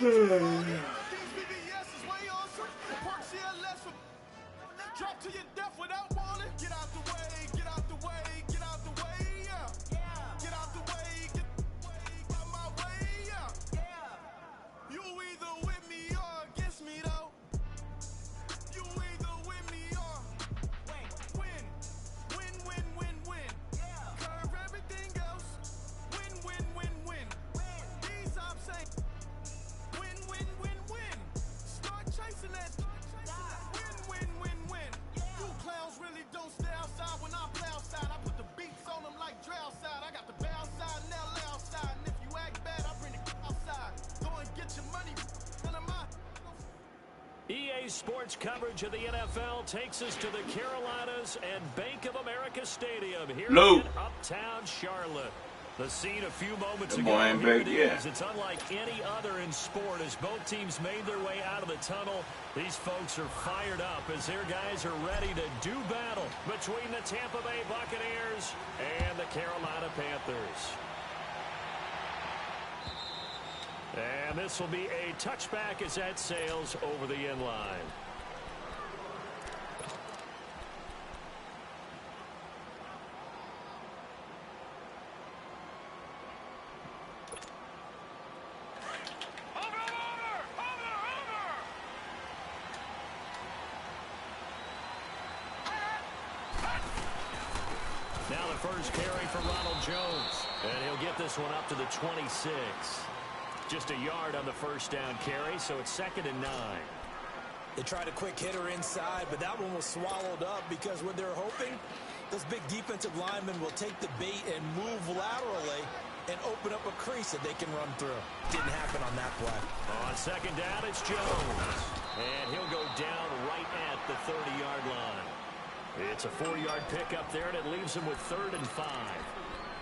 Drop to your death without warning. Get out the way, get out the way, get out the way, yeah. Get out the way, get out my way, yeah. You either with me or against me, though. You either with me or win. Win, win, win, win. Curve everything else. Win, win, win, win. These I'm saying. Win, win, win, win. Start chasing that. Win, win, win, win. You clowns really don't stay outside when I play outside. I put the beats on them like Dre outside. I got the bow side and they'll lay outside. And if you act bad, I bring the outside. Go and get your money. None of my... EA Sports coverage of the NFL takes us to the Carolinas and Bank of America Stadium here in Uptown Charlotte. The scene a few moments ago, here it is. It's unlike any other in sport as both teams made their way out of the tunnel. These folks are fired up as their guys are ready to do battle between the Tampa Bay Buccaneers and the Carolina Panthers. And this will be a touchback as that sails over the end line. Now the first carry for Ronald Jones. And he'll get this one up to the 26. Just a yard on the first down carry, so it's 2nd and 9. They tried a quick hitter inside, but that one was swallowed up because what they're hoping, those big defensive linemen will take the bait and move laterally and open up a crease that they can run through. Didn't happen on that play. On 2nd down, it's Jones. And he'll go down right at the 30-yard line. It's a 4-yard pickup there, and it leaves him with 3rd and 5.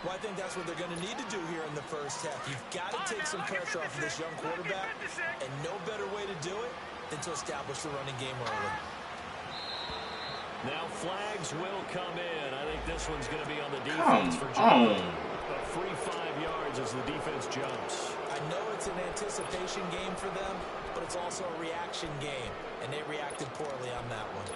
Well, I think that's what they're going to need to do here in the first half. You've got to take some pressure off of this young quarterback, and no better way to do it than to establish the running game early. Now flags will come in. I think this one's going to be on the defense for Jones. A free 5 yards as the defense jumps. I know it's an anticipation game for them, but it's also a reaction game, and they reacted poorly on that one.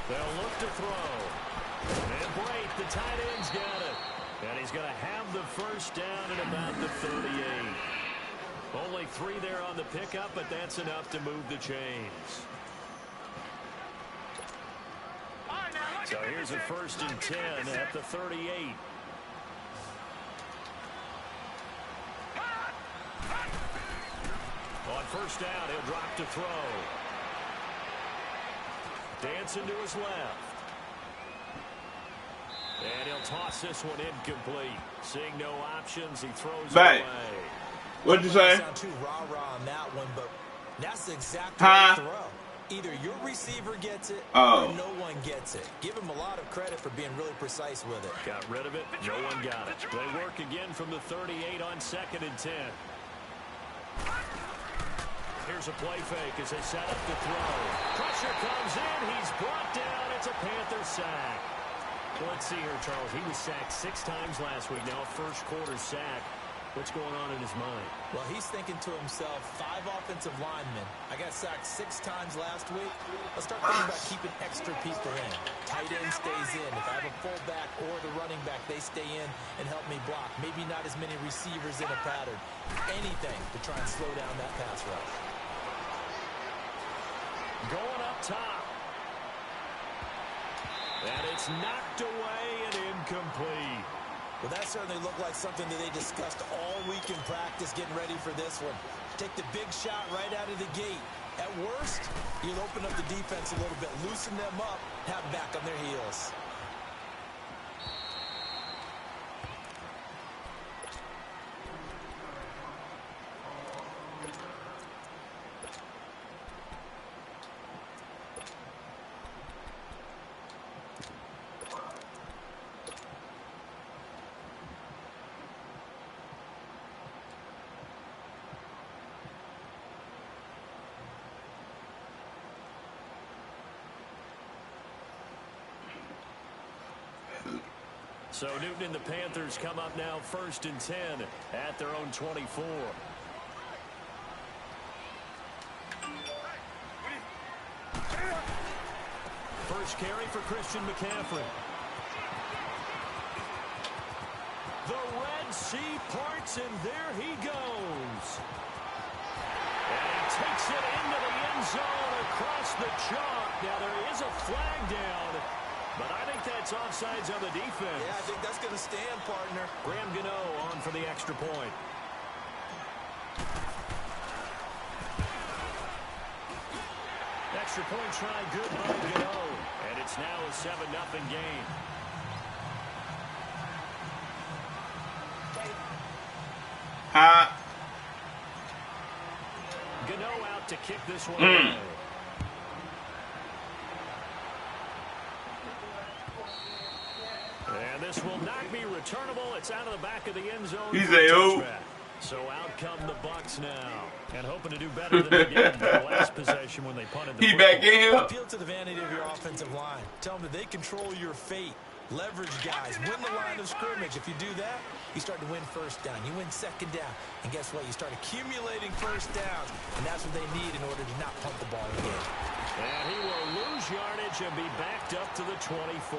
They'll look to throw. And Brate, the tight end's got it. And he's going to have the first down at about the 38. Only 3 there on the pickup, but that's enough to move the chains. So here's a 1st and 10 at the 38. On 1st down, he'll drop to throw. Dancing to his left. And he'll toss this one incomplete. Seeing no options, he throws it away. What'd you say? Sound too rah-rah on that one, but that's the exact right throw. Either your receiver gets it or no one gets it. Give him a lot of credit for being really precise with it. Got rid of it. No one got it. They work again from the 38 on 2nd and 10. Here's a play fake as they set up the throw. Pressure comes in. He's brought down. It's a Panther sack. Well, let's see here, Charles. He was sacked 6 times last week. Now a first-quarter sack. What's going on in his mind? Well, he's thinking to himself, 5 offensive linemen. I got sacked 6 times last week. Let's start thinking about keeping extra people in. Tight end stays in. If I have a fullback or the running back, they stay in and help me block. Maybe not as many receivers in a pattern. Anything to try and slow down that pass rush. Going up top. And it's knocked away and incomplete. Well, that certainly looked like something that they discussed all week in practice getting ready for this one. Take the big shot right out of the gate. At worst, you'll open up the defense a little bit, loosen them up, have them back on their heels. So Newton and the Panthers come up now 1st and 10 at their own 24. First carry for Christian McCaffrey. The Red Sea parts, and there he goes. And he takes it into the end zone across the chalk. Now, there is a flag down, but I think that's offsides on the defense. Yeah, I think that's going to stand, partner. Graham Gano on for the extra point. Extra point try, good by Gano. And it's now a 7-0 game. Gano out to kick this one away. And this will not be returnable. It's out of the back of the end zone. He's a O. So out come the Bucs now, and hoping to do better than they did their last possession when they punted the He football. back in here. Appeal to the vanity of your offensive line. Tell them that they control your fate. Leverage guys. Win the line of scrimmage. If you do that, you start to win first down. You win second down. And guess what? You start accumulating first downs. And that's what they need in order to not punt the ball again. And he will lose yardage and be backed up to the 24.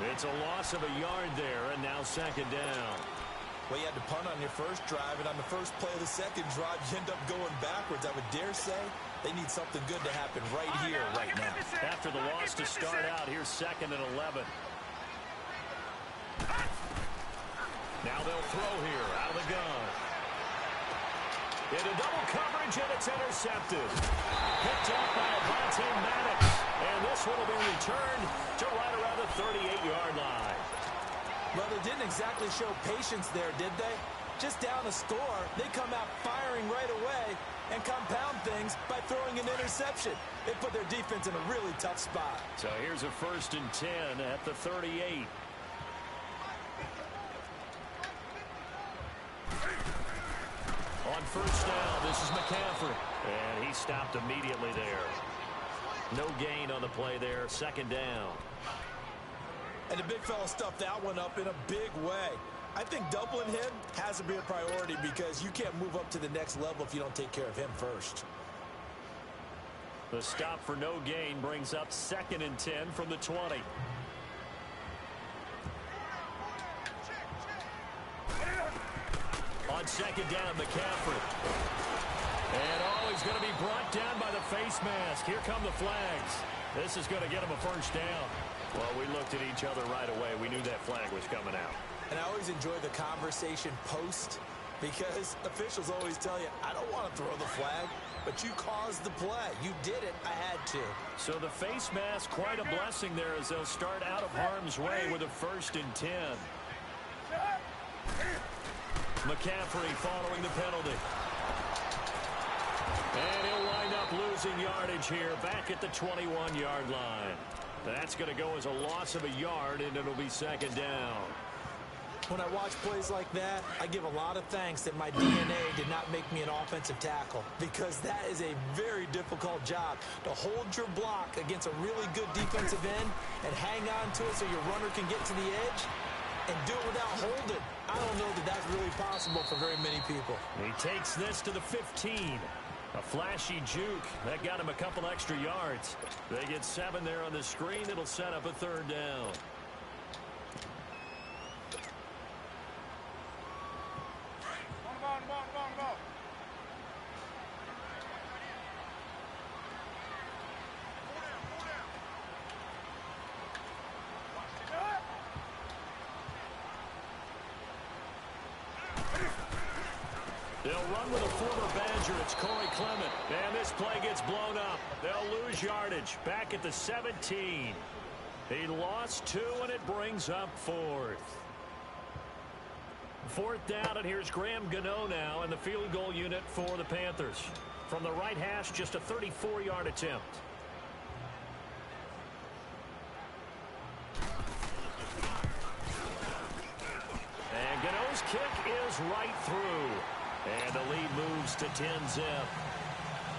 It's a loss of a yard there, and now second down. Well, you had to punt on your first drive, and on the first play of the second drive, you end up going backwards. I would dare say they need something good to happen right here, right now. After the loss to start out, here's 2nd and 11. Now they'll throw here out of the gun. Into double coverage, and it's intercepted. Picked up by Avonte Maddox. And this one will be returned to right around the 38-yard line. Well, they didn't exactly show patience there, did they? Just down a score, they come out firing right away and compound things by throwing an interception. They put their defense in a really tough spot. So here's a 1st and 10 at the 38. On first down, this is McCaffrey. And he stopped immediately there. No gain on the play there. 2nd down. And the big fella stuffed that one up in a big way. I think doubling him has to be a priority because you can't move up to the next level if you don't take care of him first. The stop for no gain brings up 2nd and 10 from the 20. On 2nd down, McCaffrey. And he's going to be brought down by the face mask. Here come the flags. This is going to get him a first down. Well, we looked at each other right away. We knew that flag was coming out. And I always enjoy the conversation post because officials always tell you, I don't want to throw the flag, but you caused the play. You did it. I had to. So the face mask, quite a blessing there as they'll start out of harm's way with a 1st and 10. McCaffrey following the penalty. And he'll wind up losing yardage here back at the 21-yard line. That's going to go as a loss of a yard, and it'll be 2nd down. When I watch plays like that, I give a lot of thanks that my DNA did not make me an offensive tackle because that is a very difficult job to hold your block against a really good defensive end and hang on to it so your runner can get to the edge and do it without holding. I don't know that that's really possible for very many people. He takes this to the 15. A flashy juke. That got him a couple extra yards. They get 7 there on the screen. It'll set up a 3rd down. They'll run with a former Badger. It's Corey Clement. And this play gets blown up. They'll lose yardage. Back at the 17. He lost 2, and it brings up 4th. 4th down, and here's Graham Gano now in the field goal unit for the Panthers. From the right hash, just a 34-yard attempt. And Gano's kick is right through. And the lead moves to 10-zip.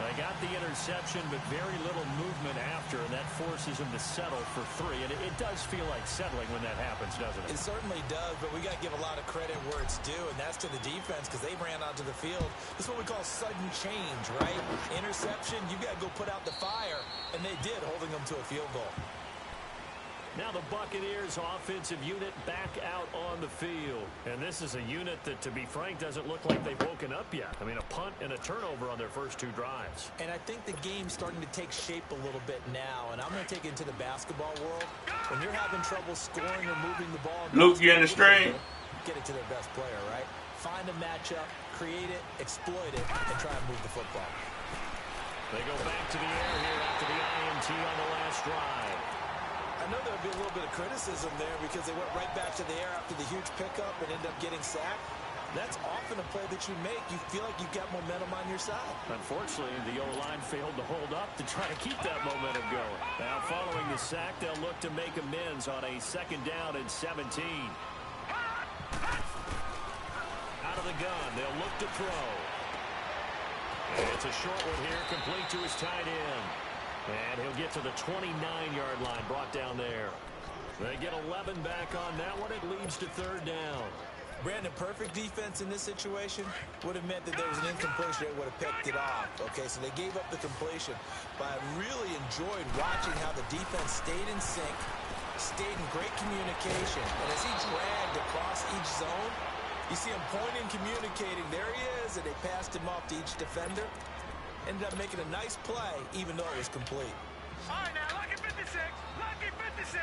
They got the interception, but very little movement after, and that forces him to settle for 3. And it does feel like settling when that happens, doesn't it? It certainly does, but we got to give a lot of credit where it's due, and that's to the defense because they ran onto the field. This is what we call sudden change, right? Interception, you got to go put out the fire, and they did, holding them to a field goal. Now the Buccaneers offensive unit back out on the field. And this is a unit that, to be frank, doesn't look like they've woken up yet. I mean, a punt and a turnover on their first 2 drives. And I think the game's starting to take shape a little bit now. And I'm going to take it into the basketball world. When you're having trouble scoring or moving the ball, Luke, you in the string? Get it to their best player, right? Find a matchup, create it, exploit it, and try and move the football. They go back to the air here after the INT on the last drive. I know there'll be a little bit of criticism there because they went right back to the air after the huge pickup and ended up getting sacked. That's often a play that you make. You feel like you've got momentum on your side. Unfortunately, the O-line failed to hold up to try to keep that momentum going. Now, following the sack, they'll look to make amends on a 2nd down and 17. Out of the gun, they'll look to throw. And it's a short one here, complete to his tight end. And he'll get to the 29-yard line, brought down there. They get 11 back on that one. It leads to 3rd down. Brandon, perfect defense in this situation would have meant that there was an incompletion that would have picked it off. Okay, so they gave up the completion. But I really enjoyed watching how the defense stayed in sync, stayed in great communication. And as he dragged across each zone, you see him pointing, communicating. There he is, and they passed him off to each defender. Ended up making a nice play, even though it was complete. All right, now, lucky 56. Lucky 56.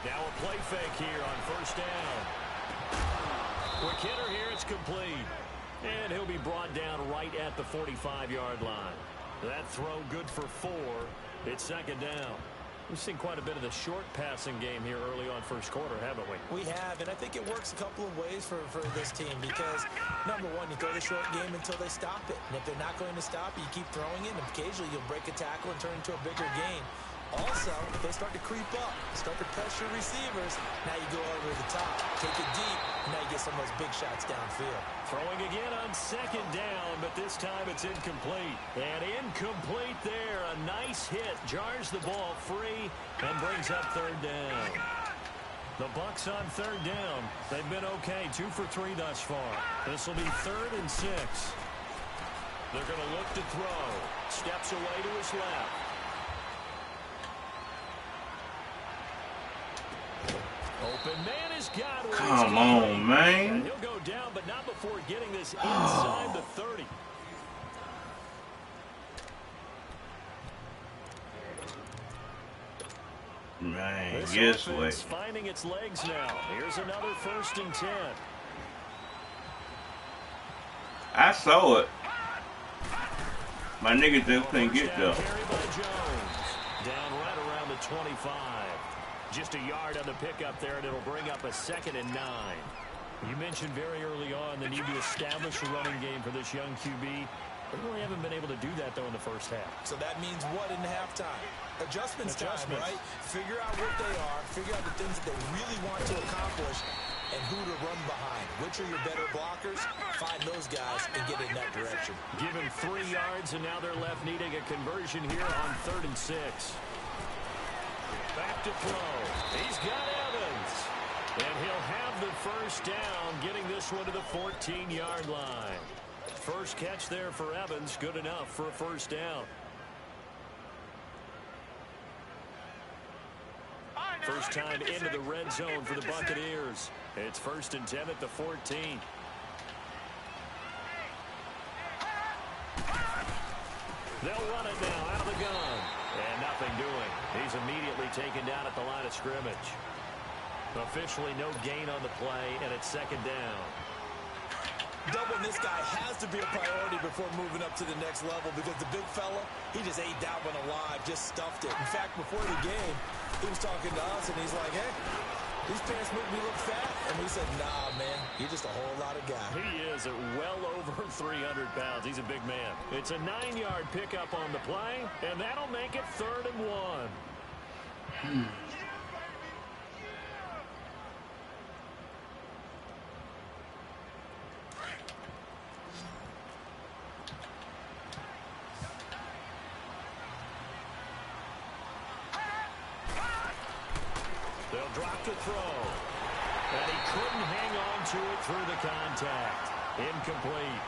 Now a play fake here on 1st down. Quick hitter here, it's complete. And he'll be brought down right at the 45-yard line. That throw good for 4. It's 2nd down. We've seen quite a bit of the short passing game here early on first quarter, haven't we? We have, and I think it works a couple of ways for this team because, number one, you throw the short game until they stop it. And if they're not going to stop it, you keep throwing it, and occasionally you'll break a tackle and turn it into a bigger gain. Also, if they start to creep up, start to pressure receivers, now you go over the top, take it deep, and now you get some of those big shots downfield. Throwing again on 2nd down, but this time it's incomplete. And incomplete there. A nice hit. Jars the ball free and brings up 3rd down. The Bucs on 3rd down. They've been okay. 2 for 3 thus far. This will be 3rd and 6. They're going to look to throw. Steps away to his left. Open man has got one. Come on, man. And he'll go down, but not before getting this inside the 30. Man, This guess offense what? finding its legs now. Here's another 1st and 10. I saw it. My nigga just couldn't get there. Carry by Jones. Down right around the 25. Just a yard on the pickup there, and it'll bring up a 2nd and 9. You mentioned very early on the need to establish a running game for this young QB. They really haven't been able to do that, though, in the first half. So that means what in halftime? Adjustments time, right? Figure out what they are, figure out the things that they really want to accomplish, and who to run behind. Which are your better blockers? Find those guys and get in that direction. Given 3 yards, and now they're left needing a conversion here on 3rd and 6. Back to throw. He's got Evans. And he'll have the 1st down, getting this one to the 14-yard line. First catch there for Evans. Good enough for a 1st down. First time into the red zone for the Buccaneers. It's 1st and 10 at the 14. They'll run it now out of the gun. And nothing doing. He's immediately taken down at the line of scrimmage. Officially no gain on the play, and it's 2nd down. Doubling this guy has to be a priority before moving up to the next level because the big fella, he just ate that one alive, just stuffed it. In fact, before the game, he was talking to us, and he's like, hey, these pants make me look fat. And we said, nah, man, you're just a whole lot of guy. He is at well over 300 pounds. He's a big man. It's a 9-yard pickup on the play, and that'll make it 3rd and 1. dropped the throw. And he couldn't hang on to it through the contact. Incomplete.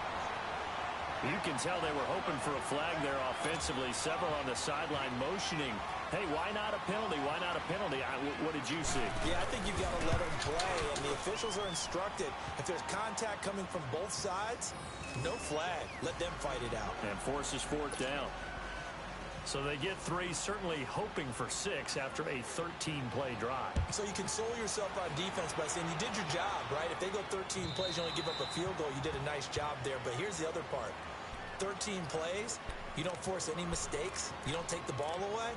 You can tell they were hoping for a flag there offensively. Several on the sideline motioning. Hey, why not a penalty? Why not a penalty? What did you see? Yeah, I think you've got to let them play, and the officials are instructed. If there's contact coming from both sides, no flag. Let them fight it out. And forces fourth down. So they get 3, certainly hoping for 6 after a 13-play drive. So you console yourself on defense by saying you did your job, right? If they go 13 plays, you only give up a field goal, you did a nice job there. But here's the other part. 13 plays, you don't force any mistakes, you don't take the ball away.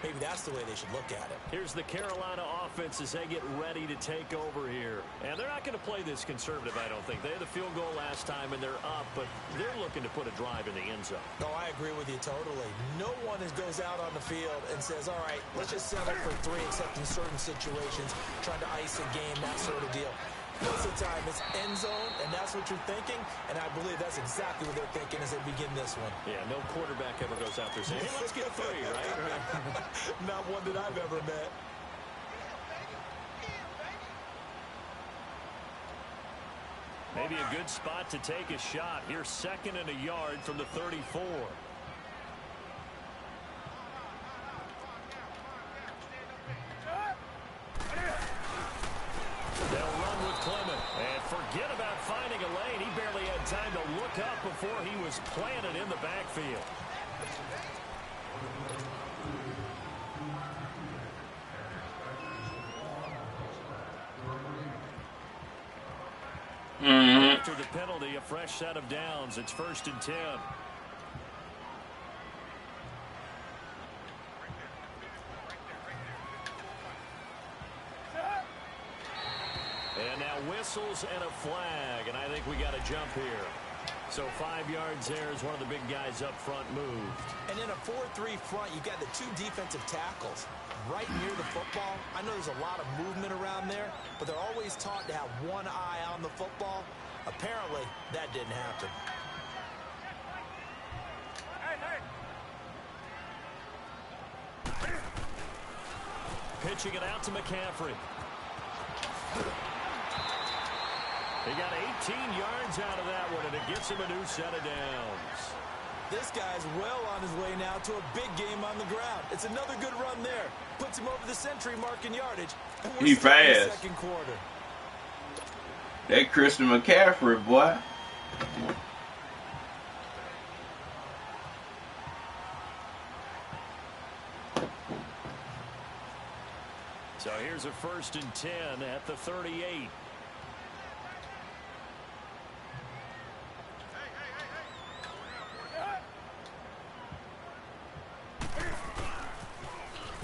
Maybe that's the way they should look at it. Here's the Carolina offense as they get ready to take over here. And they're not going to play this conservative, I don't think. They had the field goal last time, and they're up, but they're looking to put a drive in the end zone. No, I agree with you totally. No one goes out on the field and says, all right, let's just settle for 3, except in certain situations, trying to ice a game, that sort of deal. Most of the time, it's end zone, and that's what you're thinking, and I believe that's exactly what they're thinking as they begin this one. Yeah, no quarterback ever goes out there saying, hey, let's get 3, right? Not one that I've ever met. Maybe a good spot to take a shot. Here's 2nd and a yard from the 34. They'll run with Clement. And forget about finding a lane. He barely had time to look up before he was planted in the backfield. After the penalty, a fresh set of downs. It's 1st and 10. And now whistles and a flag, and I think we got a jump here. So 5 yards there as one of the big guys up front moved. And in a 4-3 front, you've got the 2 defensive tackles right near the football. I know there's a lot of movement around there, but they're always taught to have one eye on the football. Apparently, that didn't happen. Pitching it out to McCaffrey. He got 18 yards out of that one, and it gets him a new set of downs. This guy's well on his way now to a big game on the ground. It's another good run there. Puts him over the century mark in yardage. And we're he still in the fast. second quarter. That Christian McCaffrey, boy. So here's a 1st and 10 at the 38.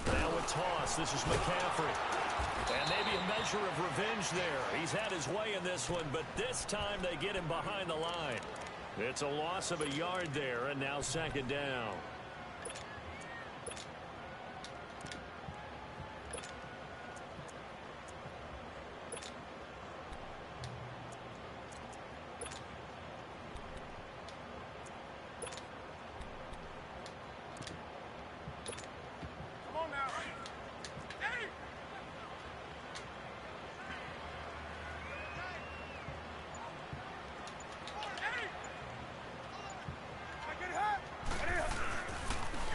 Now a toss. This is McCaffrey. And maybe a measure of revenge there. He's had his way in this one, but this time they get him behind the line. It's a loss of a yard there, and now 2nd down.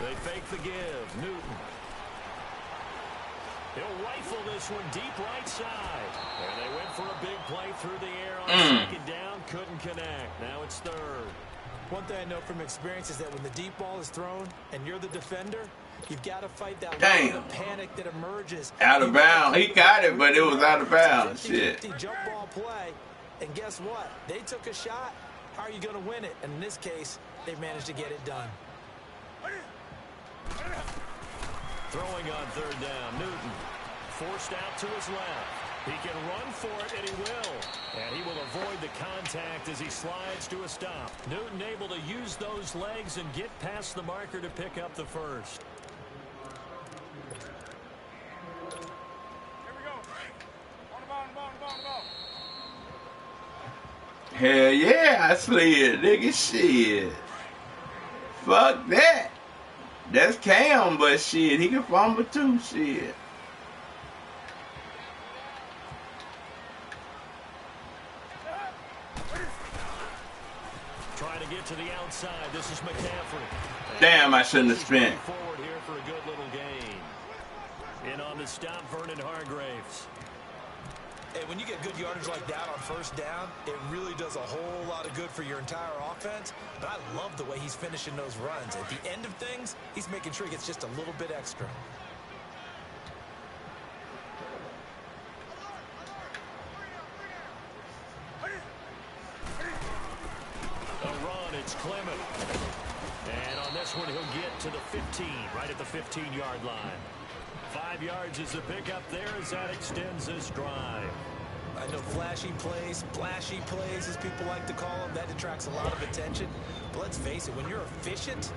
They fake the give. Newton. He'll rifle this one deep right side. And they went for a big play through the air on 2nd down. Couldn't connect. Now it's 3rd. One thing I know from experience is that when the deep ball is thrown and you're the defender, you've got to fight that little panic that emerges. Out of bounds. He got it, but it was out of bounds. Shit. Jump ball play. And guess what? They took a shot. How are you going to win it? And in this case, they managed to get it done. Throwing on 3rd down. Newton forced out to his left. He can run for it, and he will. And he will avoid the contact as he slides to a stop. Newton able to use those legs and get past the marker to pick up the 1st. Here we go. On the ball. Hell yeah, I slid, nigga. Shit. Fuck that. That's Cam, but shit, he can fumble too. Shit. get to the outside. This is McCaffrey. Damn, I shouldn't have spent. Forward here for a good little gain. In on the stop, Vernon Hargraves. Hey, when you get good yardage like that on first down, it really does a whole lot of good for your entire offense. But I love the way he's finishing those runs. At the end of things, he's making sure he gets just a little bit extra. A run, it's Clement. And on this one, he'll get to the 15, right at the 15-yard line. 5 yards is the pickup there as that extends this drive. I know flashy plays, splashy plays, as people like to call them, that attracts a lot of attention. But let's face it, when you're efficient,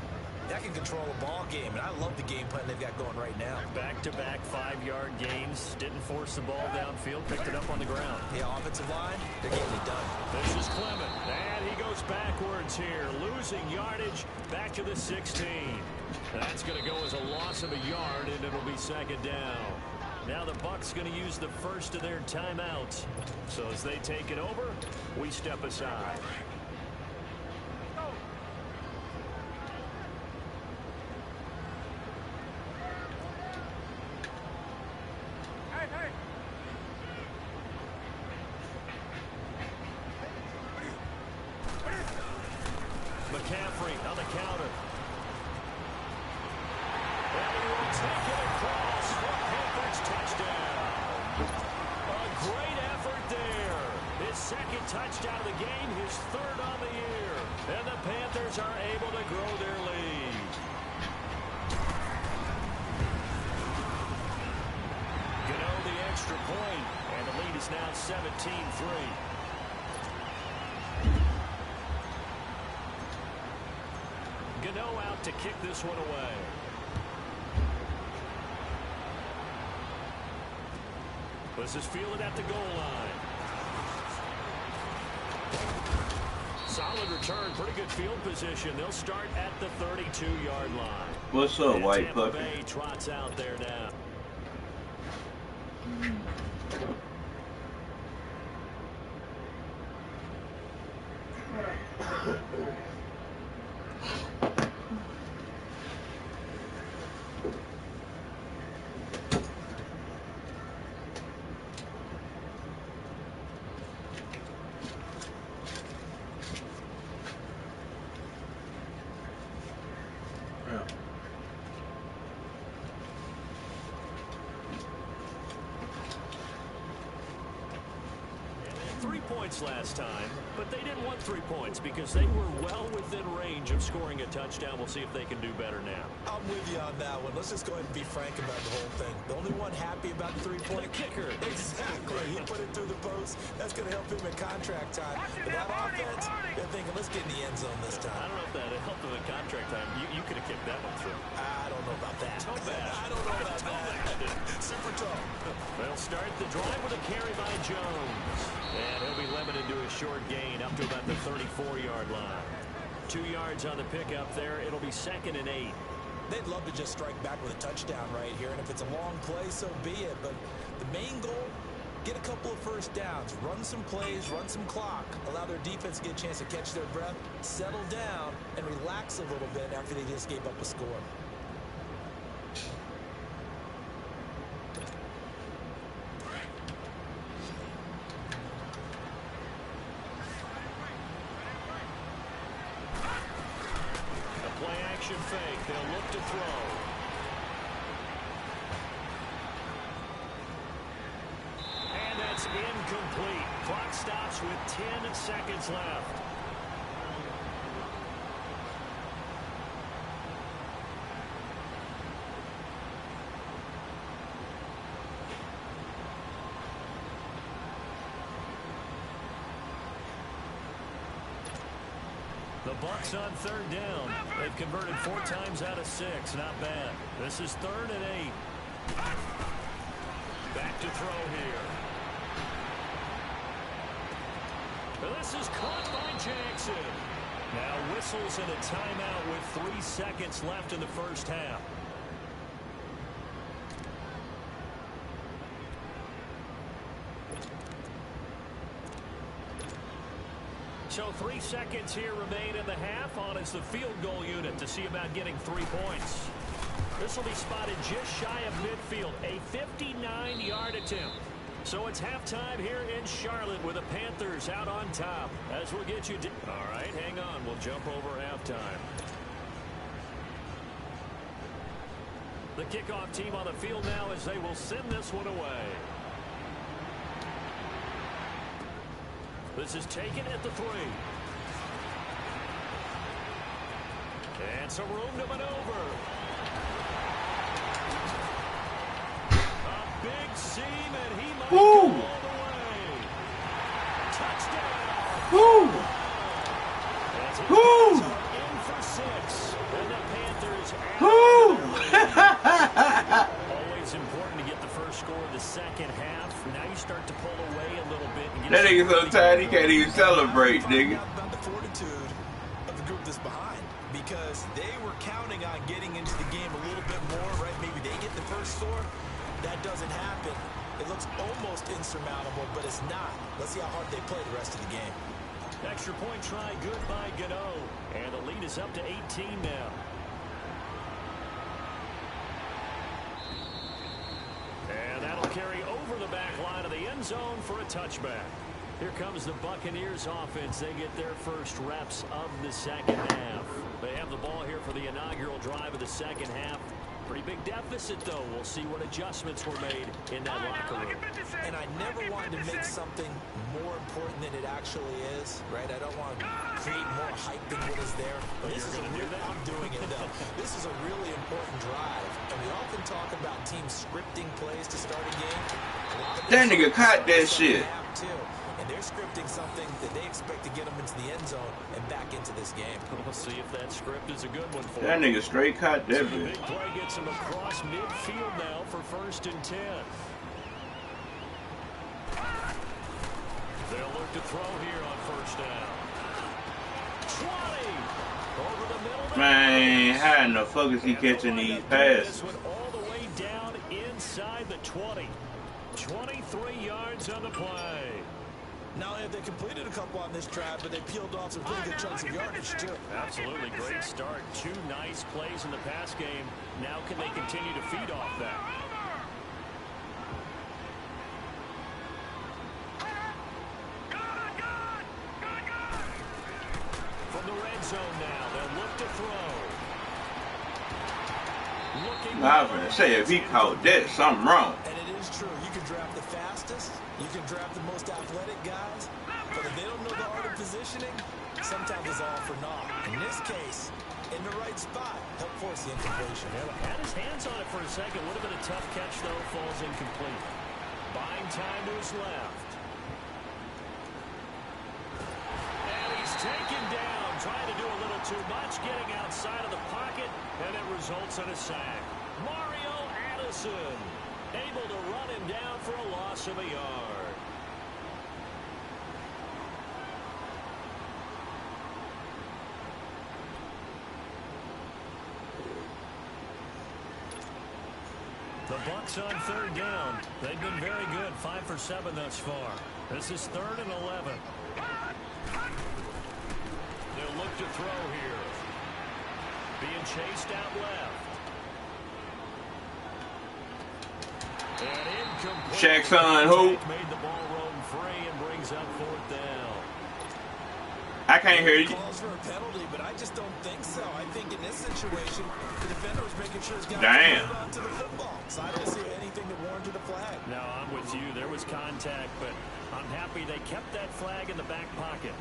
that can control a ball game. And I love the game plan they've got going right now. Back-to-back 5-yard gains. Didn't force the ball downfield. Picked it up on the ground. The offensive line, they're getting it done. This is Clement. And he goes backwards here. Losing yardage back to the 16. That's going to go as a loss of a yard, and it'll be second down. Now the Bucs going to use the first of their timeouts. So as they take it over, we step aside. McCaffrey on the counter. And he will take it across for Panthers touchdown. A great effort there. His second touchdown of the game, his third on the year. And the Panthers are able to grow their lead. Gano the extra point, and the lead is now 17-3. Gano out to kick this one away. This is fielded at the goal line. Solid return, pretty good field position. They'll start at the 32-yard line. What's up, and white Tampa puppy? Bay trots out there now. Last time, but they didn't want 3 points because they were well within range of scoring a touchdown. We'll see if they can do better now. I'm with you on that one. Let's just go ahead and be frank about the whole thing. The only one happy about the 3-point kicker. Exactly. He put it through the post. That's going to help him in contract time. But that offense, they're thinking, let's get in the end zone this time. I don't know if that helped him in contract time. You could have kicked that one through. I don't know about that. Toe bash. I don't know about that. Super toe. They'll start the drive with a carry by Jones. And he'll be limited to a short gain up to about the 34-yard line. 2 yards on the pickup there. It'll be 2nd and 8. They'd love to just strike back with a touchdown right here. And if it's a long play, so be it. But the main goal, get a couple of first downs. Run some plays, run some clock. Allow their defense to get a chance to catch their breath, settle down, and relax a little bit after they just gave up a score. Fake. They'll look to throw. And that's incomplete. Clock stops with 10 seconds left. The Bucs on 3rd down. They've converted 4 times out of 6. Not bad. This is 3rd and 8. Back to throw here. This is caught by Jackson. Now whistles and a timeout with 3 seconds left in the first half. So 3 seconds here remain in the half. On is the field goal unit to see about getting 3 points. This will be spotted just shy of midfield, a 59-yard attempt. So it's halftime here in Charlotte with the Panthers out on top. As we'll get you. All right, hang on. We'll jump over halftime. The kickoff team on the field now as they will send this one away. This is taken at the 3. And some room to maneuver. A big seam, and he might go all the way. Touchdown. Woo! Woo! In for 6. And the Panthers. Woo! Always important to get the first score of the second half. Now you start to pull away a little bit. And That nigga so tired he can't even celebrate, nigga. About the fortitude of the group that's behind, because they were counting on getting into the game a little bit more, right? Maybe they get the first score. That doesn't happen. It looks almost insurmountable, but it's not. Let's see how hard they play the rest of the game. Extra point try, good by Gano. And the lead is up to 18 now. And that'll carry over the back line of the end zone for a touchback. Here comes the Buccaneers offense. They get their first reps of the second half. They have the ball here for the inaugural drive of the second half. Pretty big deficit, though. We'll see what adjustments were made in that locker room. And I never wanted to make something more important than it actually is, right? I don't want to create more hype than what is there. But this is I'm doing it, though. This is a really important drive. And we often talk about teams scripting plays to start a game. That nigga caught that shit. And they're scripting something that they expect to get them into the end zone and back into this game. We'll see if that script is a good one for That them. nigga straight caught that So the bitch. big play gets him across midfield now for 1st and 10. They'll look to throw here on 1st down. 20 over the middle. Man, how in the fuck is he catching these passes? This one all the way down inside the 20. 23 yards on the play. Not only have they completed a couple on this drive, but they peeled off some pretty good chunks of yardage, too. Absolutely great start. 2 nice plays in the pass game. Now can they continue to feed off that? From the red zone now, they'll look to throw. I was gonna say, if he caught that, something wrong. And it is true. You can draft the fastest. You can draft the most athletic guys. But if they don't know the art of positioning, sometimes it's all for naught. In this case, in the right spot, help force the incompletion. Yeah, had his hands on it for a second. Would have been a tough catch, though. Falls incomplete. Buying time to his left. And he's taken down. Trying to do a little too much. Getting outside of the pocket. And it results in a sack. Mario Addison able to run him down for a loss of a yard. The Bucs on 3rd down. They've been very good. 5 for 7 thus far. This is 3rd and 11. They'll look to throw here. Being chased out left. And incomplete. Shaq's on who? Made the ball roam free and brings up 4th down. I can't hear you. Calls for a penalty, but I just don't think so. I think in this situation, the defender was making sure his guy Damn. hold on to the football. So I don't see anything that warranted a flag. No, I'm with you. There was contact, but I'm happy they kept that flag in the back pocket.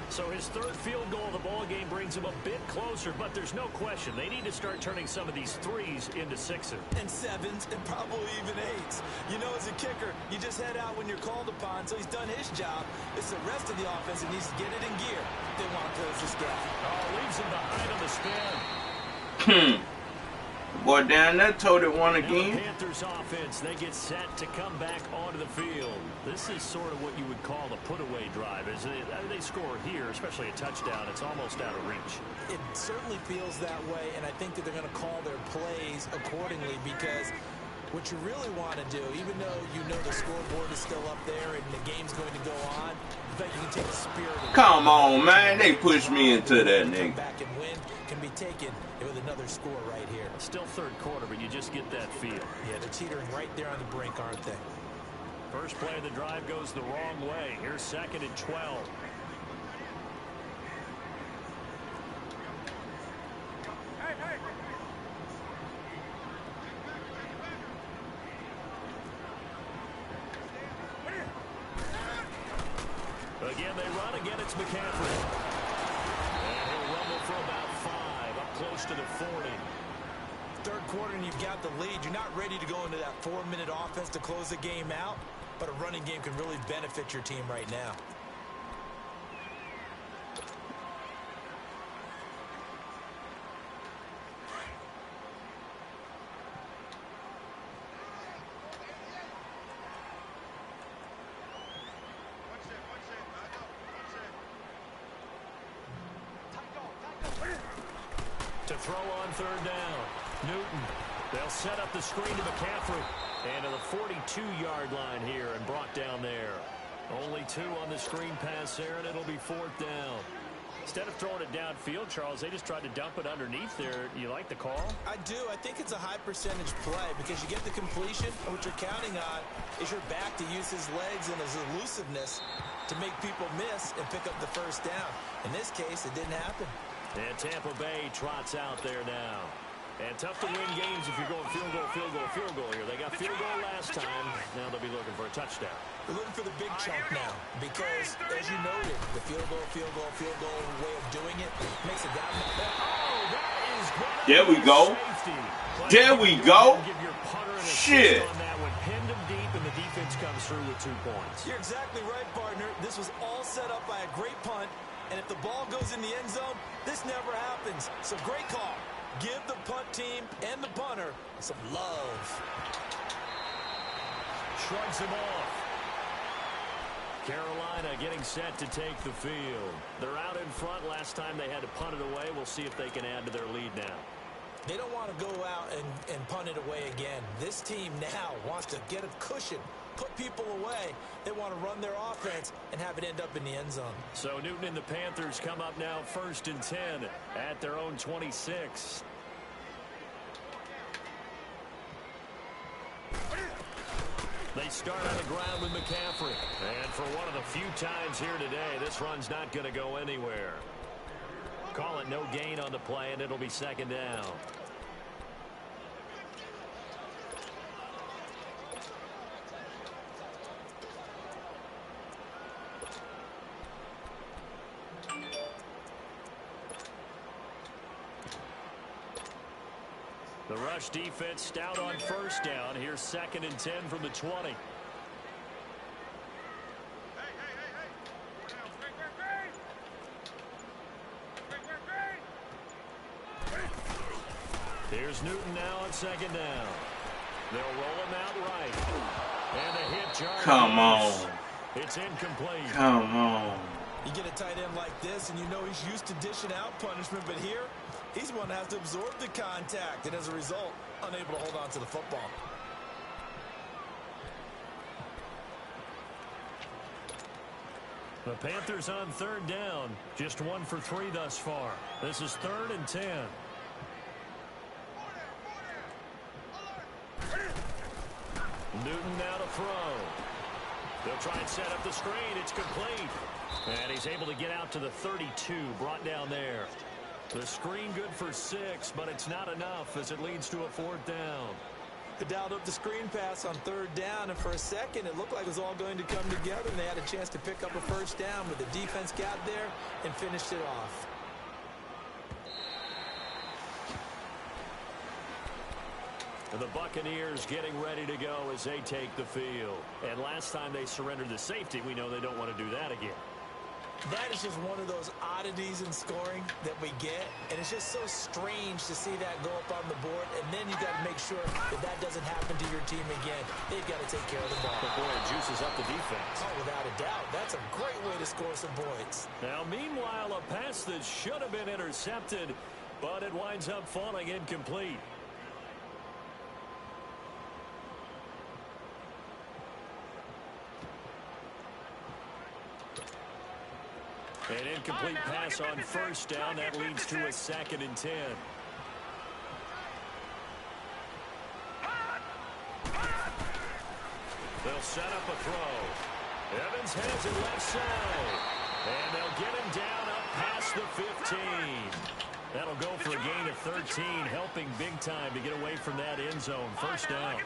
So his 3rd field goal of the ball game brings him a bit closer, but there's no question they need to start turning some of these 3s into 6s. And 7s, and probably even 8s. You know, as a kicker, you just head out when you're called upon, so he's done his job. It's the rest of the offense that needs to get it in gear if they want to close this gap. Oh, leaves him behind on the spin. Boy, down there told it one Now the again. Panthers offense, they get set to come back onto the field. This is sort of what you would call the put-away drive. As they score here, especially a touchdown, it's almost out of reach. It certainly feels that way, and I think that they're going to call their plays accordingly, because what you really want to do, even though you know the scoreboard is still up there and the game's going to go on, In fact, you can take a spirit. Come on, man. They pushed me into that nigga. Back and win can be taken with another score right here. Still third quarter, but you just get that feel. Yeah, they're teetering right there on the brink, aren't they? First play of the drive goes the wrong way. Here's second and 12. Again, they run. Again, it's McCaffrey. And he'll rumble for about 5, up close to the 40. Third quarter and you've got the lead. You're not ready to go into that 4-minute offense to close the game out, but a running game can really benefit your team right now. To throw on third down. Newton. They'll set up the screen to McCaffrey. And to the 42-yard line here and brought down there. Only 2 on the screen pass there, and it'll be 4th down. Instead of throwing it downfield, Charles, they just tried to dump it underneath there. You like the call? I do. I think it's a high percentage play because you get the completion, and what you're counting on is your back to use his legs and his elusiveness to make people miss and pick up the first down. In this case, it didn't happen. And Tampa Bay trots out there now. And tough to win games if you're going field goal, field goal, field goal here. They got field goal last time. Now they'll be looking for a touchdown. They're looking for the big chunk now because, as you noted, the field goal way of doing it makes it that much better. Oh, that is great. There we go. There we go. Give your punter an Shit. assist on that one. Pinned him deep, and the defense comes through with 2 points. You're exactly right, partner. This was all set up by a great punt, and if the ball goes in the end zone, this never happens. So great call. Give the punt team and the punter some love. Shrugs him off. Carolina getting set to take the field. They're out in front. Last time they had to punt it away. We'll see if they can add to their lead now. They don't want to go out and punt it away again. This team now wants to get a cushion, put people away. They want to run their offense and have it end up in the end zone. So Newton and the Panthers come up now 1st and 10 at their own 26. They start on the ground with McCaffrey. And for one of the few times here today, this run's not going to go anywhere. Call it no gain on the play, and it'll be 2nd down. The rush defense stout on 1st down. Here's 2nd and 10 from the 20. Here's Newton now on 2nd down. They'll roll him out right. And a hit jar. Come on. It's incomplete. Come on. you get a tight end like this, and you know he's used to dishing out punishment, but here, he's one that has to absorb the contact, and as a result, unable to hold on to the football. The Panthers on 3rd down. Just 1 for 3 thus far. This is 3rd and 10. Newton now to throw. They'll try and set up the screen. It's complete. And he's able to get out to the 32. Brought down there. The screen good for 6, but it's not enough as it leads to a 4th down. They dialed up the screen pass on 3rd down, and for a second, it looked like it was all going to come together, and they had a chance to pick up a 1st down, but the defense got there and finished it off. And the Buccaneers getting ready to go as they take the field. And last time they surrendered the safety, we know they don't want to do that again. That is just one of those oddities in scoring that we get, and it's just so strange to see that go up on the board, and then you got to make sure that that doesn't happen to your team again. They've got to take care of the ball. But boy, it juices up the defense. Oh, without a doubt. That's a great way to score some points. Now, meanwhile, a pass that should have been intercepted, but it winds up falling incomplete. An incomplete pass on first down. That leads to a 2nd and 10. They'll set up a throw. Evans has it left side. And they'll get him down up past the 15. That'll go for a gain of 13, helping big time to get away from that end zone. First down.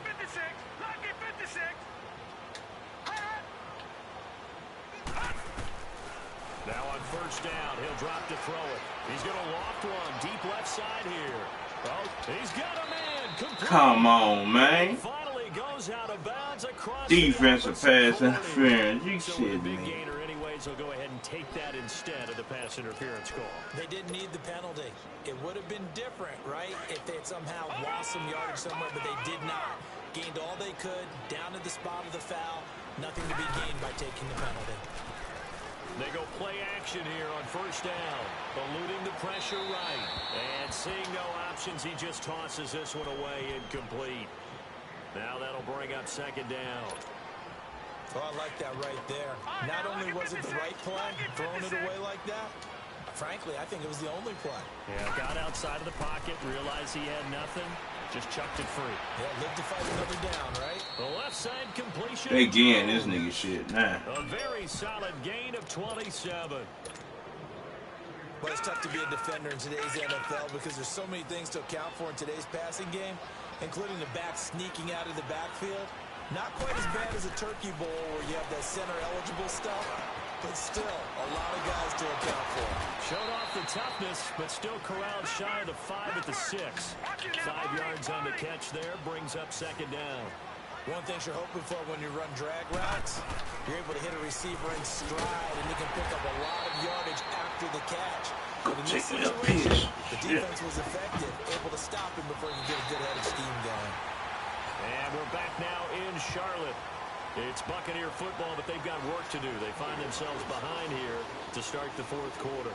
Now on first down, he'll drop to throw it. He's going to loft one deep left side here. Oh, he's got a man. Complete. Come on, man. Finally goes out of bounds across Defensive pass interference. You shit, big man. gainer anyways. He'll go ahead and take that instead of the pass interference call. They didn't need the penalty. It would have been different, right, if they had somehow lost some yardage somewhere, but they did not. Gained all they could, down to the spot of the foul. Nothing to be gained by taking the penalty. They go play action here on first down. Eluding the pressure right. And seeing no options, he just tosses this one away, incomplete. Now that'll bring up 2nd down. Oh, I like that right there. Not only was it the right play, throwing it away like that, frankly, I think it was the only play. Yeah, got outside of the pocket, realized he had nothing, just chucked it free. Yeah, live to fight another down, right? The left side completion. They getting this nigga shit now. A very solid gain of 27. But it's tough to be a defender in today's NFL because there's so many things to account for in today's passing game, including the back sneaking out of the backfield. Not quite as bad as a turkey bowl where you have that center-eligible stuff, but still a lot of guys to account for. Showed off the toughness, but still corralled shy of the 5 at the 6. 5 yards on the catch there, brings up 2nd down. One thing you're hoping for when you run drag routes, you're able to hit a receiver in stride, and you can pick up a lot of yardage after the catch. But in this situation, the defense was effective, able to stop him before you get a good headed scheme going. And we're back now in Charlotte. It's Buccaneer football, but they've got work to do. They find themselves behind here to start the 4th quarter.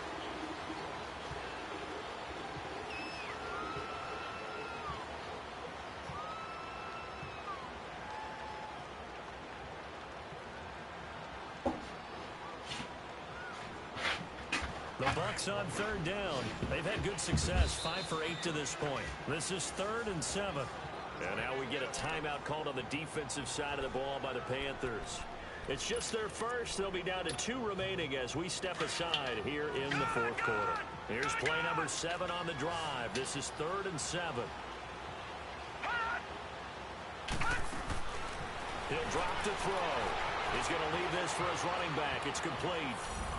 The Bucs on 3rd down. They've had good success, 5 for 8 to this point. This is 3rd and 7. And now we get a timeout called on the defensive side of the ball by the Panthers. It's just their first. They'll be down to 2 remaining as we step aside here in the 4th quarter. Here's play number 7 on the drive. This is 3rd and 7. He'll drop to throw. He's going to leave this for his running back. It's complete.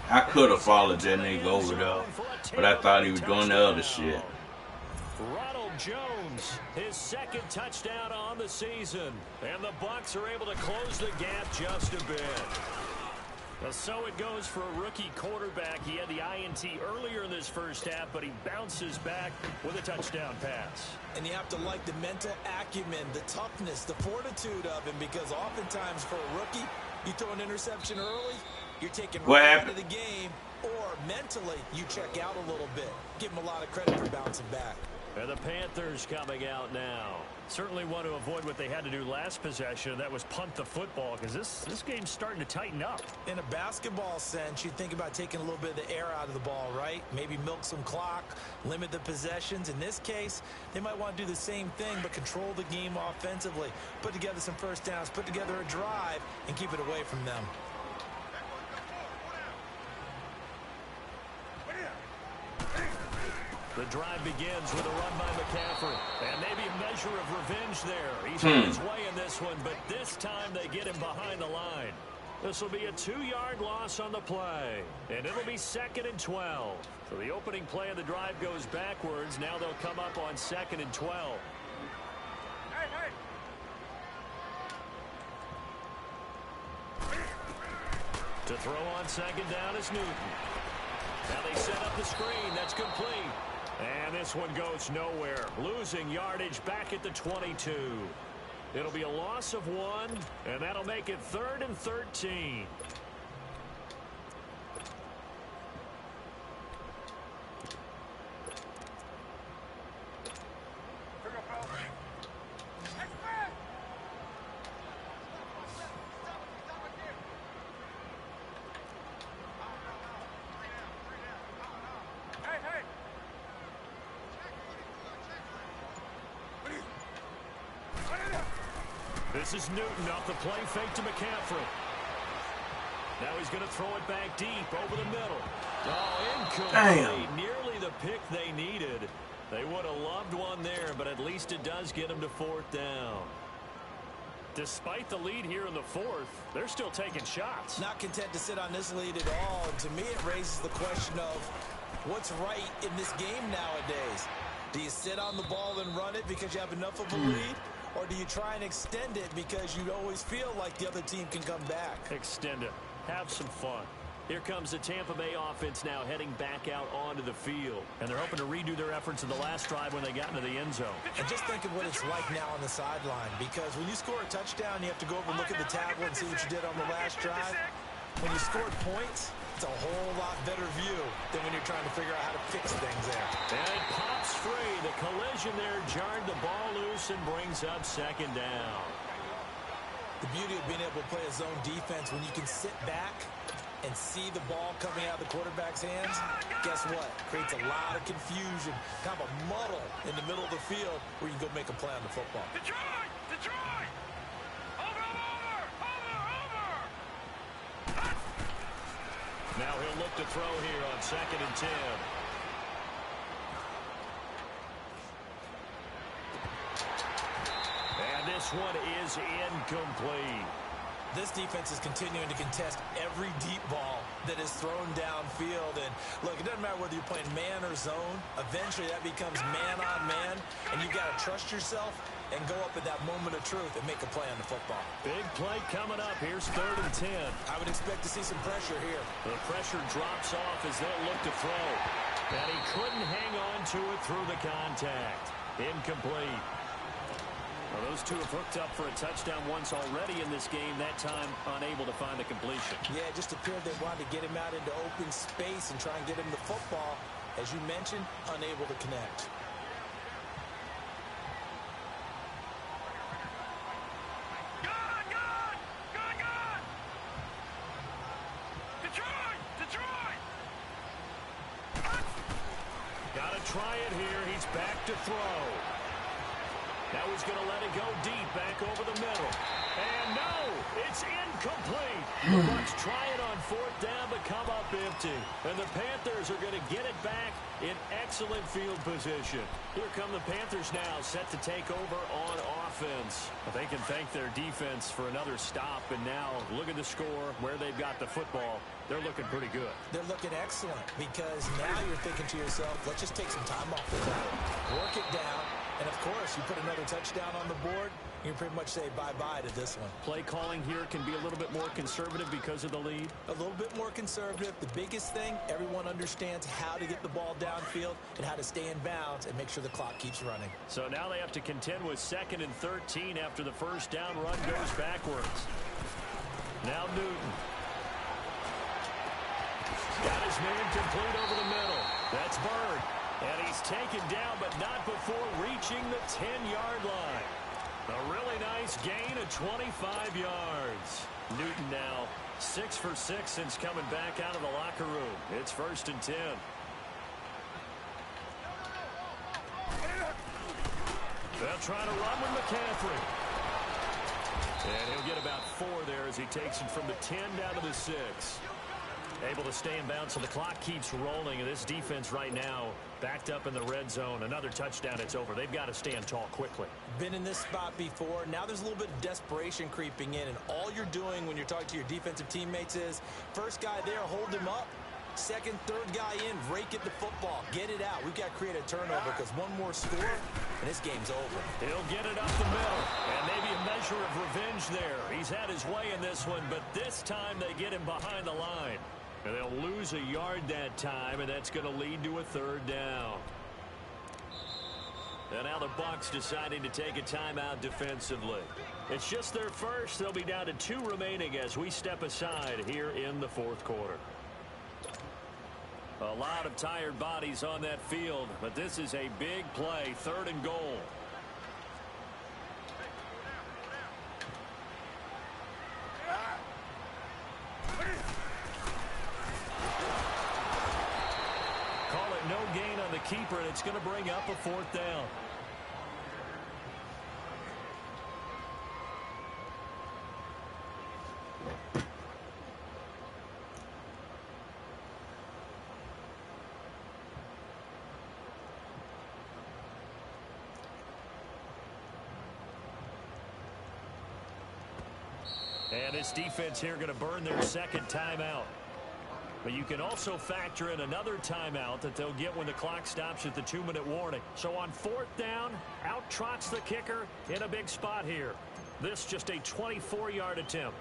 I could have followed that nigga over though, but I thought he was doing the other shit. Ronald Jones, his 2nd touchdown on the season. And the Bucs are able to close the gap just a bit. Well, so it goes for a rookie quarterback. He had the INT earlier in this first half, but he bounces back with a touchdown pass. And you have to like the mental acumen, the toughness, the fortitude of him, because oftentimes for a rookie, you throw an interception early, you're taking right out of the game, or mentally you check out a little bit. Give him a lot of credit for bouncing back. And the Panthers coming out now. Certainly want to avoid what they had to do last possession. That was punt the football, because this game's starting to tighten up. In a basketball sense, you think about taking a little bit of the air out of the ball, right? Maybe milk some clock, limit the possessions. In this case, they might want to do the same thing, but control the game offensively. Put together some first downs, put together a drive, and keep it away from them. The drive begins with a run by McCaffrey. And maybe a measure of revenge there. He's on his way in this one, but this time they get him behind the line. This will be a 2-yard loss on the play. And it'll be 2nd and 12. So the opening play of the drive goes backwards. Now they'll come up on 2nd and 12. To throw on 2nd down is Newton. Now they set up the screen. That's complete. And this one goes nowhere. Losing yardage back at the 22. It'll be a loss of 1, and that'll make it 3rd and 13. This is Newton off the play fake to McCaffrey. Now he's going to throw it back deep over the middle. Oh, incomplete. Damn. Nearly the pick they needed. They would have loved one there, but at least it does get them to 4th down. Despite the lead here in the 4th, they're still taking shots. Not content to sit on this lead at all. And to me, it raises the question of what's right in this game nowadays. Do you sit on the ball and run it because you have enough of a lead? Or do you try and extend it because you always feel like the other team can come back? Extend it. Have some fun. Here comes the Tampa Bay offense now heading back out onto the field. And they're hoping to redo their efforts in the last drive when they got into the end zone. And just think of what it's like now on the sideline. Because when you score a touchdown, you have to go over and look at the tablet and see what you did on the last drive. When you scored points, it's a whole lot better view than when you're trying to figure out how to fix things there. And it pops free. The collision there jarred the ball loose and brings up 2nd down. The beauty of being able to play a zone defense when you can sit back and see the ball coming out of the quarterback's hands, guess what? Creates a lot of confusion, kind of a muddle in the middle of the field where you can go make a play on the football. Detroit! Detroit! Over! Now he'll look to throw here on 2nd and 10. And this one is incomplete. This defense is continuing to contest every deep ball that is thrown downfield. And look, it doesn't matter whether you're playing man or zone. Eventually that becomes man on man, and you've got to trust yourself and go up at that moment of truth and make a play on the football. Big play coming up. Here's 3rd and 10. I would expect to see some pressure here. The pressure drops off as they'll look to throw. And he couldn't hang on to it through the contact. Incomplete. Well, those two have hooked up for a touchdown once already in this game, that time unable to find the completion. Yeah, it just appeared they wanted to get him out into open space and try and get him the football. As you mentioned, unable to connect. Detroit! Detroit! Got to try it here. He's back to throw. Now he's going to let it go deep, back over the middle. And no, it's incomplete. The Bucs try it on 4th down, but come up empty. And the Panthers are going to get it back in excellent field position. Here come the Panthers now, set to take over on offense. But they can thank their defense for another stop. And now look at the score, where they've got the football. They're looking pretty good. They're looking excellent because now you're thinking to yourself, let's just take some time off the clock, work it down. And, of course, you put another touchdown on the board, you can pretty much say bye-bye to this one. Play calling here can be a little bit more conservative because of the lead. A little bit more conservative. The biggest thing, everyone understands how to get the ball downfield and how to stay in bounds and make sure the clock keeps running. So now they have to contend with 2nd and 13 after the first down run goes backwards. Now Newton. Got his man complete over the middle. That's Bird. And he's taken down, but not before reaching the 10-yard line. A really nice gain of 25 yards. Newton now 6 for 6 since coming back out of the locker room. It's 1st and 10. They'll try to run with McCaffrey. And he'll get about 4 there as he takes it from the 10 down to the 6. Able to stay in bounds, so the clock keeps rolling. And this defense right now backed up in the red zone. Another touchdown, it's over. They've got to stand tall quickly. Been in this spot before. Now there's a little bit of desperation creeping in. And all you're doing when you're talking to your defensive teammates is, first guy there, hold him up. Second, third guy in, rake at the football. Get it out. We've got to create a turnover because one more score, and this game's over. He'll get it up the middle. And maybe a measure of revenge there. He's had his way in this one, but this time they get him behind the line. And they'll lose a yard that time, and that's going to lead to a 3rd down. And now the Bucs deciding to take a timeout defensively. It's just their first. They'll be down to 2 remaining as we step aside here in the 4th quarter. A lot of tired bodies on that field, but this is a big play, 3rd and goal. Call it no gain on the keeper, and it's going to bring up a 4th down. And this defense here going to burn their second timeout. But you can also factor in another timeout that they'll get when the clock stops at the 2-minute warning. So on 4th down, out trots the kicker in a big spot here. This just a 24-yard attempt.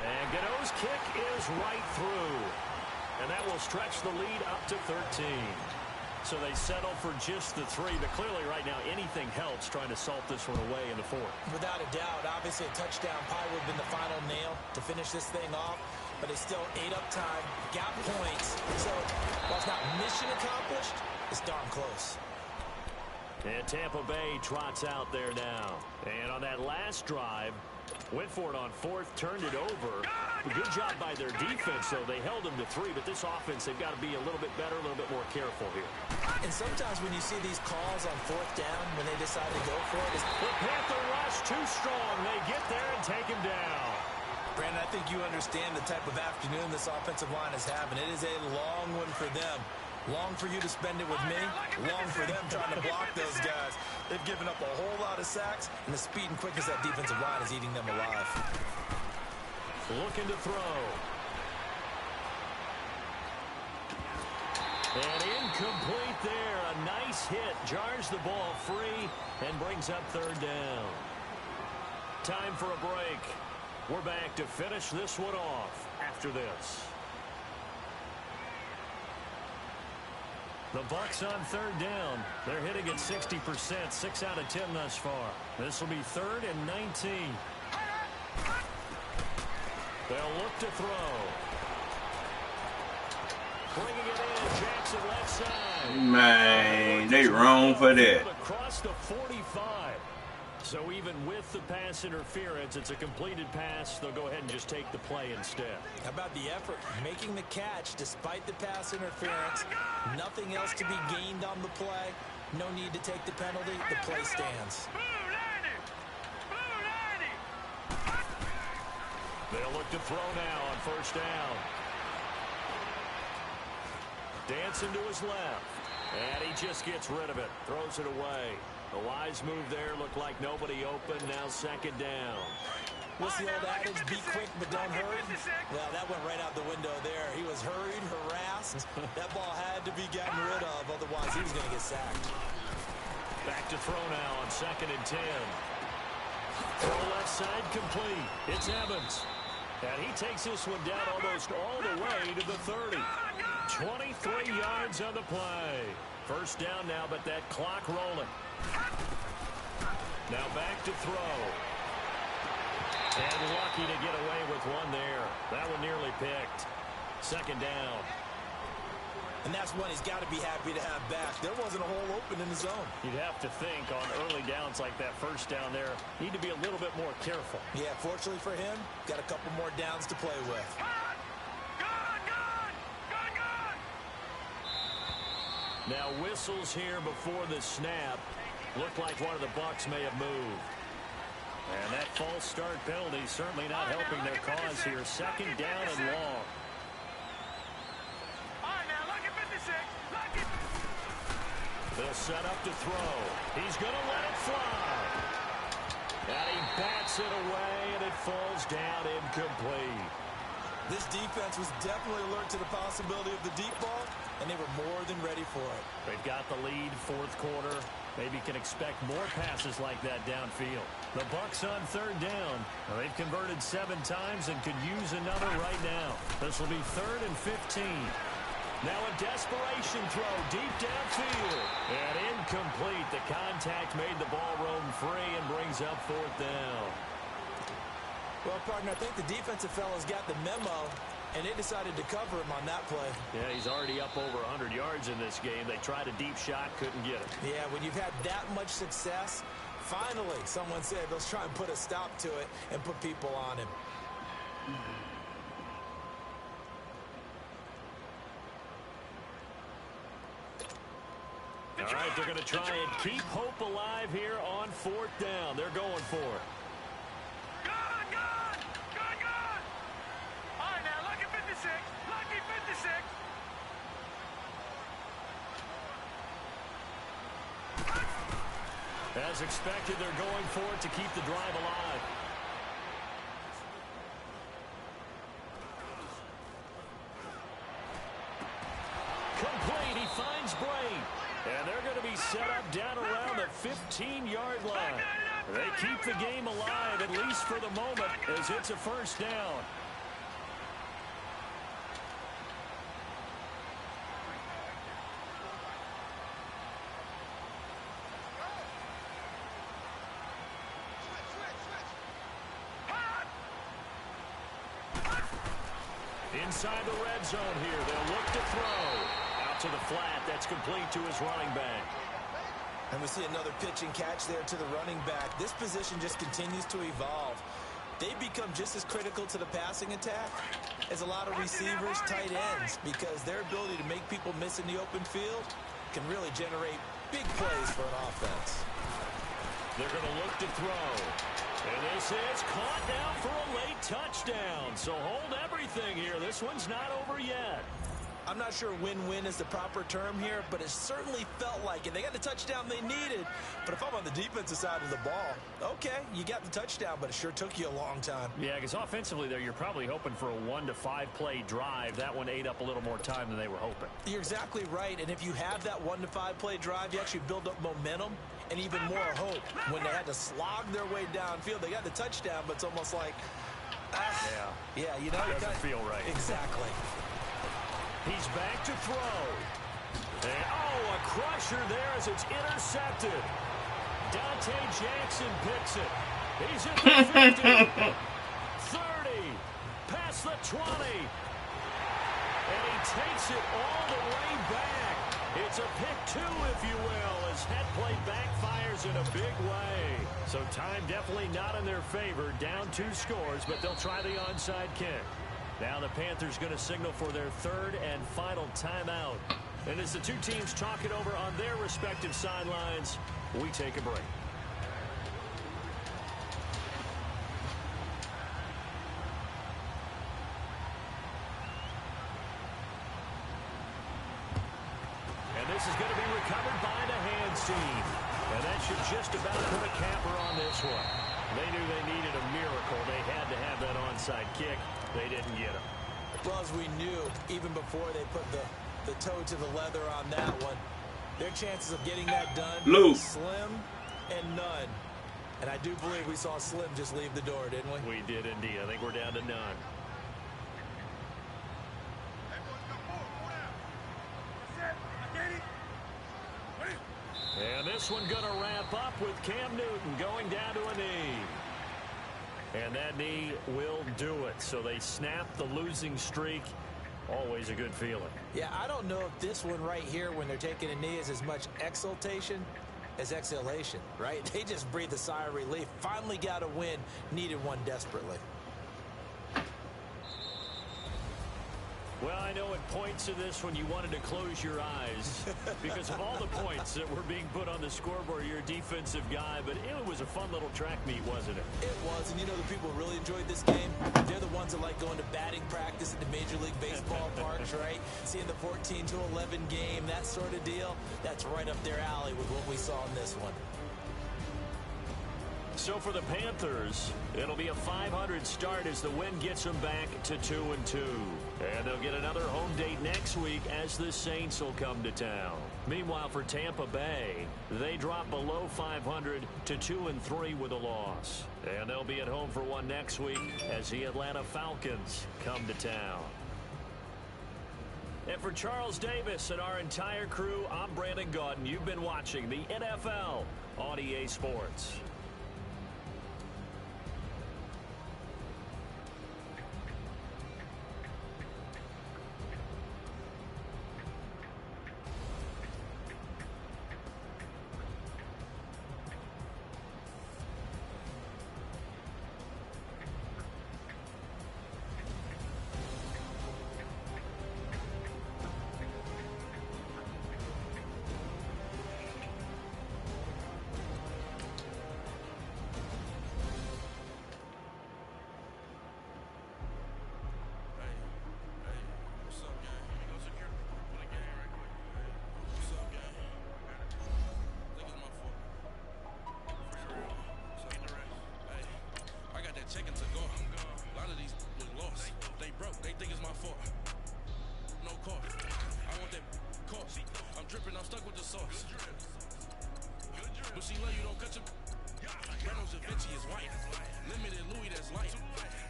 And Gano's kick is right through. And that will stretch the lead up to 13. So they settle for just the 3, but clearly right now anything helps trying to salt this one away in the 4th. Without a doubt, obviously a touchdown probably would have been the final nail to finish this thing off, but it's still 8 up time, got points, so while it's not mission accomplished, it's darn close. And Tampa Bay trots out there now. And on that last drive, went for it on 4th, turned it over. Good job by their defense, though. They held them to 3, but this offense, they've got to be a little bit better, a little bit more careful here. And sometimes when you see these calls on 4th down, when they decide to go for it, the Panther rush too strong. They get there and take him down. Brandon, I think you understand the type of afternoon this offensive line is having. It is a long one for them. Long for you to spend it with me. Long for them trying to block those guys. They've given up a whole lot of sacks, and the speed and quickness of that defensive line is eating them alive. Looking to throw. And incomplete there. A nice hit. Jars the ball free and brings up 3rd down. Time for a break. We're back to finish this one off after this. The Bucs on 3rd down. They're hitting at 60%, 6 out of 10 thus far. This will be 3rd and 19. They'll look to throw. Bringing it in, Jackson left side. Man, they wrong for that. Across the 45. So even with the pass interference, it's a completed pass. They'll go ahead and just take the play instead. How about the effort? Making the catch despite the pass interference. Nothing else to be gained on the play. No need to take the penalty. The play stands. They'll look to throw now on 1st down. Dancing to his left. And he just gets rid of it. Throws it away. A wise move there. Looked like nobody open. Now 2nd down. What's the old adage? Be quick, but don't hurry. Well, that went right out the window there. He was hurried, harassed. That ball had to be gotten rid of. Otherwise, he was going to get sacked. Back to throw now on 2nd and 10. Throw left side complete. It's Evans. And he takes this one down almost all the way to the 30. 23 yards on the play. 1st down now, but that clock rolling. Now back to throw. And lucky to get away with one there. That one nearly picked. 2nd down. And that's one he's got to be happy to have back. There wasn't a hole open in the zone. You'd have to think on early downs like that 1st down there, need to be a little bit more careful. Yeah, fortunately for him, got a couple more downs to play with. Now whistles here before the snap. Looked like one of the Bucs may have moved. And that false start penalty certainly not helping their cause here. 2nd down and long. They'll set up to throw. He's going to let it fly. And he bats it away, and it falls down incomplete. This defense was definitely alert to the possibility of the deep ball, and they were more than ready for it. They've got the lead, 4th quarter. Maybe can expect more passes like that downfield. The Bucs on 3rd down. Well, they've converted 7 times and could use another right now. This will be 3rd and 15. Now a desperation throw deep downfield. And incomplete. The contact made the ball roam free and brings up 4th down. Well, partner, I think the defensive fellas got the memo, and they decided to cover him on that play. Yeah, he's already up over 100 yards in this game. They tried a deep shot, couldn't get it. Yeah, when you've had that much success, finally, someone said, let's try and put a stop to it and put people on him. All right, they're going to try and keep hope alive here on 4th down. They're going for it. As expected, they're going for it to keep the drive alive. Complete. He finds Bray. And they're going to be set up down around the 15-yard line. They keep the game alive, at least for the moment, as it's a first down. Inside the red zone here, they'll look to throw. Out to the flat, that's complete to his running back. And we see another pitch and catch there to the running back. This position just continues to evolve. They become just as critical to the passing attack as a lot of receivers, tight ends, because their ability to make people miss in the open field can really generate big plays for an offense. They're going to look to throw. And this is caught down for a late touchdown. So hold everything here. This one's not over yet. I'm not sure win-win is the proper term here, but it certainly felt like it. They got the touchdown they needed. But if I'm on the defensive side of the ball, okay, you got the touchdown, but it sure took you a long time. Yeah, because offensively there, you're probably hoping for a 1 to 5 play drive. That one ate up a little more time than they were hoping. You're exactly right. And if you have that 1 to 5 play drive, you actually build up momentum and even more hope. When they had to slog their way downfield, they got the touchdown, but it's almost like, yeah, you know, it doesn't feel right. Exactly. He's back to throw. And, a crusher there as it's intercepted. Dante Jackson picks it. He's at the 50, 30, past the 20. And he takes it all the way back. It's a pick 2, if you will, as head play backfires in a big way. So time definitely not in their favor. Down 2 scores, but they'll try the onside kick. Now the Panthers going to signal for their 3rd and final timeout. And as the two teams talk it over on their respective sidelines, we take a break. And this is going to be recovered by the hands team. And that should just about put a capper on this one. They knew they needed a miracle. They had to have that onside kick. They didn't get him. Well, as we knew, even before they put the toe to the leather on that one, their chances of getting that done were slim and none. And I do believe we saw Slim just leave the door, didn't we? We did indeed. I think we're down to none. And this one going to wrap up with Cam Newton going down to a knee. And that knee will do it. So they snap the losing streak. Always a good feeling. Yeah, I don't know if this one right here, when they're taking a knee, is as much exultation as exhalation, right? They just breathe a sigh of relief. Finally got a win. Needed one desperately. Well, I know at points of this when you wanted to close your eyes because of all the points that were being put on the scoreboard. You're a defensive guy, but it was a fun little track meet, wasn't it? It was, and you know the people who really enjoyed this game? They're the ones that like going to batting practice at the Major League Baseball parks, right? Seeing the 14-11 game, that sort of deal. That's right up their alley with what we saw in this one. So for the Panthers, it'll be a 500 start as the win gets them back to 2-2. And they'll get another home date next week as the Saints will come to town. Meanwhile, for Tampa Bay, they drop below 500 to 2-3 with a loss. And they'll be at home for one next week as the Atlanta Falcons come to town. And for Charles Davis and our entire crew, I'm Brandon Gaudin. You've been watching the NFL on EA Sports. dripping, I'm stuck with the sauce. But she love you, don't cut your. Reynolds Da Vinci is white. Limited Louis, that's light.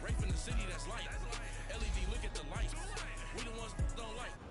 Rape in the city, that's light. LED, look at the lights. We the ones don't like.